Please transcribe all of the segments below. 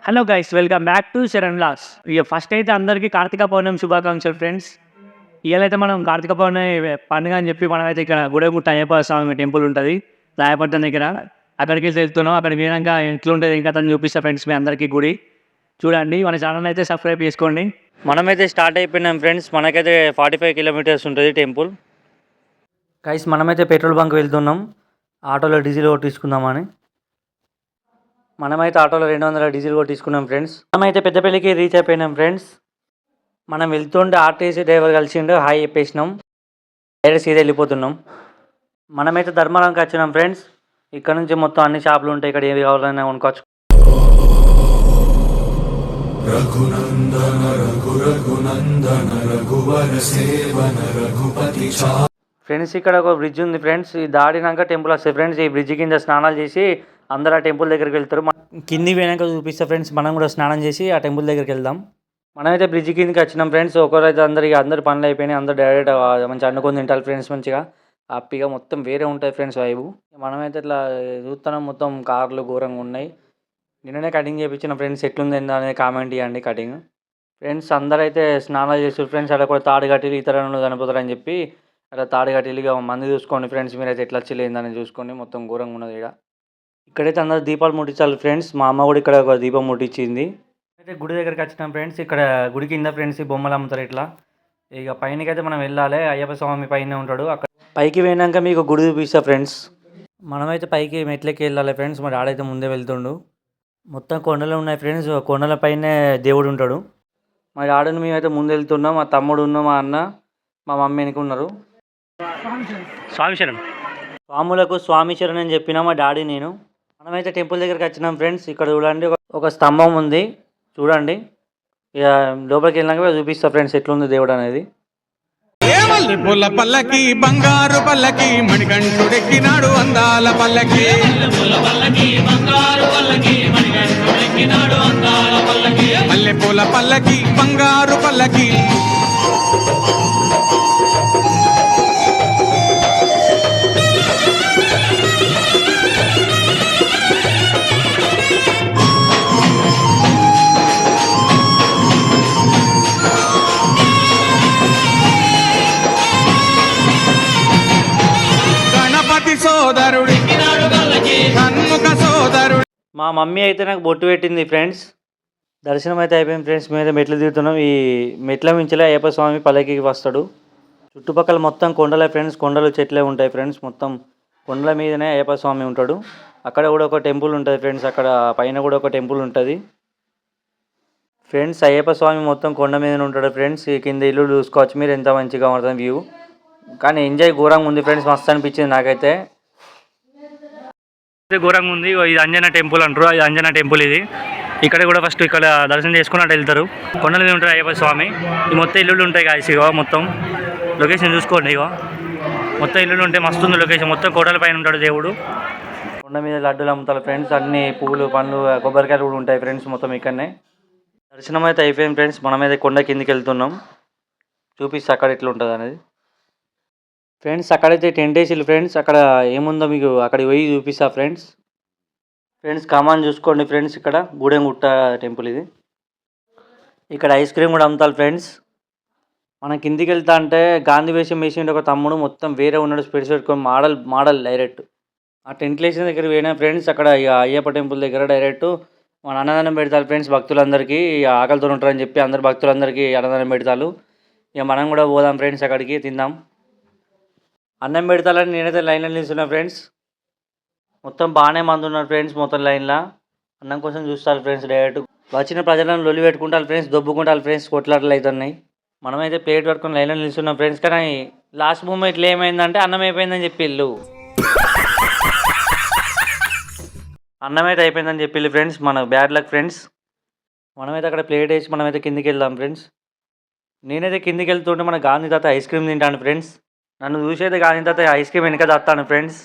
Hello guys, welcome back to Sharan లాస్. ఇక first అయితే అందరికీ కార్తీక పౌర్ణమి శుభాకాంక్షలు ఫ్రెండ్స్. ఇవాళైతే మనం కార్తీక పౌర్ణమి పండుగ అని చెప్పి మనమైతే ఇక్కడ గుడగుట్ట అయ్యప్ప స్వామి టెంపుల్ ఉంటుంది రాయపట్నం దగ్గర. అక్కడికి వెళ్తున్నాం. అక్కడికి పోయినాక ఎట్లుంటుంది ఇంకా తను చూపిస్తా ఫ్రెండ్స్ మీ అందరికీ గుడి. చూడండి, మన ఛానల్ అయితే సబ్స్క్రైబ్ చేసుకోండి. మనమైతే స్టార్ట్ అయిపోయినాం ఫ్రెండ్స్. మనకైతే 45 కిలోమీటర్స్ ఉంటుంది టెంపుల్. గైస్ మనమైతే పెట్రోల్ బంక్ వెళ్తున్నాం ఆటోలో డీజిల్ కొట్టించుకుందామని. మనమైతే ఆటోలో 200 డీజిల్ కొట్టించుకున్నాం ఫ్రెండ్స్. మనమైతే పెద్దపల్లికి రీచ్ అయిపోయినాం ఫ్రెండ్స్. మనం వెళ్తుంటే ఆర్టీసీ డ్రైవర్ కలిసిండు, హాయ్ చెప్పేసినాం. డైరెక్ట్ సీదా వెళ్ళిపోతున్నాం. మనమైతే ధర్మవరంకి వచ్చినాం ఫ్రెండ్స్. ఇక్కడ నుంచి మొత్తం అన్ని షాపులు ఉంటాయి, ఇక్కడ ఏవి కావాలన్నా కొనుక్కోవచ్చు. ఫ్రెండ్స్ ఇక్కడ ఒక బ్రిడ్జ్ ఉంది ఫ్రెండ్స్. ఈ దాడినాక టెంపుల్ వస్తుంది ఫ్రెండ్స్. ఈ బ్రిడ్జ్ కింద స్నానాలు చేసి అందరూ ఆ టెంపుల్ దగ్గరికి వెళ్తారు. కింది పోయినాక చూపిస్తా ఫ్రెండ్స్. మనం కూడా స్నానం చేసి ఆ టెంపుల్ దగ్గరికి వెళ్దాం. మనమైతే బ్రిడ్జ్ కిందకి వచ్చినాం ఫ్రెండ్స్. ఒకరైతే అందరు పనులు అయిపోయినాయి. అందరు డైరెక్ట్ మంచిగా అనుకొని తింటారు ఫ్రెండ్స్. మంచిగా హ్యాపీగా మొత్తం వేరే ఉంటుంది ఫ్రెండ్స్ వైబు. మనమైతే ఇట్లా చూస్తున్నాం, మొత్తం కార్లు ఘోరంగా ఉన్నాయి. నిన్ననే కటింగ్ చేయించిన ఫ్రెండ్స్. ఎట్లుంది అనేది కామెంట్ ఇవ్వండి కటింగ్. ఫ్రెండ్స్ అందరైతే స్నానాలు చేస్తారు ఫ్రెండ్స్. అక్కడ కూడా తాడు కట్టిలు ఇతరులను చనిపోతారని చెప్పి అలా తాడు కట్టిలుగా మంది చూసుకోండి ఫ్రెండ్స్. మీరైతే ఎట్లా వచ్చలేదని చూసుకోండి. మొత్తం ఘోరంగా ఉన్నది ఇక్కడ. ఇక్కడైతే అందరు దీపాలు ముట్టించాలి ఫ్రెండ్స్. మా అమ్మ కూడా ఇక్కడ ఒక దీపం ముట్టించింది. అయితే గుడి దగ్గరికి వచ్చినాం ఫ్రెండ్స్. ఇక్కడ గుడి కింద ఫ్రెండ్స్ ఈ బొమ్మలు అమ్ముతారు ఇట్లా. ఇక పైనకి అయితే మనం వెళ్ళాలి. అయ్యప్ప స్వామి పైన ఉంటాడు. అక్కడ పైకి పోయినాక మీకు గుడి చూపిస్తా ఫ్రెండ్స్. మనమైతే పైకి మెట్లకి వెళ్ళాలి ఫ్రెండ్స్. మరి ఆడైతే ముందే వెళ్తుండు. మొత్తం కొండలు ఉన్నాయి ఫ్రెండ్స్. కొండల పైనే దేవుడు ఉంటాడు. మరి ఆడని మేమైతే ముందు వెళ్తున్నాం. మా తమ్ముడు ఉన్న మా అన్న మా మమ్మీ వెనుక ఉన్నారు. స్వామి శరణ్, స్వాములకు స్వామి శరణ్ అని చెప్పినా మా డాడీ నేను. మనమైతే టెంపుల్ దగ్గరికి వచ్చినాం ఫ్రెండ్స్. ఇక్కడ చూడండి ఒక స్తంభం ఉంది చూడండి. ఇక లోపలికి వెళ్ళినాక చూపిస్తా ఫ్రెండ్స్ ఎట్లుంది దేవుడు అనేది. పల్లకి బంగారు పల్లకి మణికంఠుడెక్కినాడు అందాల పల్లకి. మల్లెపూల పల్లకి బంగారు పల్లకి. సోదరుడు షణ్ముఖ సోదరుడు. మా మమ్మీ అయితే నాకు బొట్టు పెట్టింది ఫ్రెండ్స్. దర్శనం అయితే అయిపోయింది ఫ్రెండ్స్. మేమైతే మెట్లు దిగుతున్నాం. ఈ మెట్ల మించలే అయ్యప్ప స్వామి పల్లకికి వస్తాడు. చుట్టుపక్కల మొత్తం కొండలే ఫ్రెండ్స్. కొండలు చెట్లే ఉంటాయి ఫ్రెండ్స్. మొత్తం కొండల మీదనే అయ్యప్ప స్వామి ఉంటాడు. అక్కడ కూడా ఒక టెంపుల్ ఉంటుంది ఫ్రెండ్స్. అక్కడ పైన కూడా ఒక టెంపుల్ ఉంటుంది ఫ్రెండ్స్. అయ్యప్ప స్వామి మొత్తం కొండ మీద ఉంటాడు ఫ్రెండ్స్. ఈ కింద ఇల్లు చూసుకోవచ్చు మీరు, ఎంత మంచిగా ఉంటుంది వ్యూ. కానీ ఎంజాయ్ ఘోరంగా ఉంది ఫ్రెండ్స్. మస్తు అనిపించింది నాకైతే. ఘోరంగా ఉంది. ఇది అంజనా టెంపుల్ అంటారు. ఇది అంజనా టెంపుల్. ఇది ఇక్కడ కూడా ఫస్ట్ ఇక్కడ దర్శనం చేసుకున్నట్టు వెళ్తారు. కొండల మీద ఉంటారు అయ్యప్ప స్వామి. ఈ మొత్తం ఇల్లులు ఉంటాయి కాసి. ఇగో మొత్తం లొకేషన్ చూసుకోండి. ఇగో మొత్తం ఇల్లులు ఉంటాయి. మస్తు ఉంది లొకేషన్. మొత్తం కోటల పైన ఉంటాడు దేవుడు. కొండ మీద లడ్డూలు అమ్ముతారు ఫ్రెండ్స్. అన్ని పువ్వులు పండ్లు కొబ్బరికాయలు కూడా ఉంటాయి ఫ్రెండ్స్. మొత్తం ఇక్కడనే దర్శనం అయితే అయిపోయింది ఫ్రెండ్స్. మనమైతే కొండ కిందికి వెళ్తున్నాం. చూపిస్తే అక్కడ ఎట్లా ఉంటుంది అనేది ఫ్రెండ్స్. అక్కడైతే టెంట్ వేసిల్లు ఫ్రెండ్స్. అక్కడ ఏముందో మీకు అక్కడికి పోయి చూపిస్తా ఫ్రెండ్స్. ఫ్రెండ్స్ కమాన్ చూసుకోండి ఫ్రెండ్స్. ఇక్కడ గూడెంగుట్ట టెంపుల్ ఇది. ఇక్కడ ఐస్ క్రీమ్ కూడా అమ్ముతారు ఫ్రెండ్స్. మనం కిందికి వెళ్తా అంటే గాంధీ వేషం వేసిండు ఒక తమ్ముడు. మొత్తం వేరే ఉన్నాడు. స్పెట్స్ పెట్టుకొని మోడల్ డైరెక్ట్ ఆ టెంట్ వేసిన దగ్గర పోయినా ఫ్రెండ్స్. అక్కడ ఇక అయ్యప్ప టెంపుల్ దగ్గర డైరెక్ట్ మన అన్నదానం పెడతారు ఫ్రెండ్స్. భక్తులందరికీ ఆకలితో ఉంటారని చెప్పి అందరు భక్తులందరికీ అన్నదానం పెడతారు. ఇక మనం కూడా పోదాం ఫ్రెండ్స్. అక్కడికి తిందాం. అన్నం పెడతాలని నేనైతే లైన్లో నిల్చున్నా ఫ్రెండ్స్. మొత్తం బాగానే మంది ఉన్నారు ఫ్రెండ్స్. మొత్తం లైన్లో అన్నం కోసం చూస్తారు ఫ్రెండ్స్. డైరెక్ట్ వచ్చిన ప్రజలను లొల్లి పెట్టుకుంటారు ఫ్రెండ్స్. దొబ్బుకుంటారు ఫ్రెండ్స్. కొట్లాటలు అవుతున్నాయి. మనమైతే ప్లేట్ పట్టుకొని లైన్లో నిల్చున్నాం ఫ్రెండ్స్. కానీ లాస్ట్ మూమెంట్లో ఏమైందంటే అన్నం అయిపోయిందని చెప్పి అన్నం అయితే అయిపోయిందని చెప్పి ఫ్రెండ్స్. మన బ్యాడ్ లక్ ఫ్రెండ్స్. మనమైతే అక్కడ ప్లేట్ వేసి మనమైతే కిందికి వెళ్దాం ఫ్రెండ్స్. నేనైతే కిందికి వెళ్తుంటే మన గాంధీ తాత ఐస్ క్రీమ్ తింటాను ఫ్రెండ్స్. నన్ను చూసేది గాంధీ తాత ఐస్ క్రీమ్ వెనక తెస్తాను ఫ్రెండ్స్.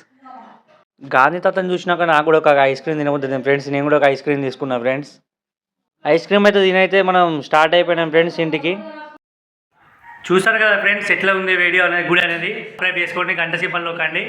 గాంధీ తాతను చూసినాక నాకు కూడా ఒక ఐస్ క్రీమ్ తినబోతుంది ఫ్రెండ్స్. నేను కూడా ఒక ఐస్ క్రీమ్ తీసుకున్నా ఫ్రెండ్స్. ఐస్ క్రీమ్ అయితే తినైతే మనం స్టార్ట్ అయిపోయినాం ఫ్రెండ్స్ ఇంటికి. చూసారు కదా ఫ్రెండ్స్ ఎట్లా ఉంది వీడియో అనేది గుడి అనేది. సబ్స్క్రైబ్ చేసుకోండి, గంట సింబల్ నొక్కండి.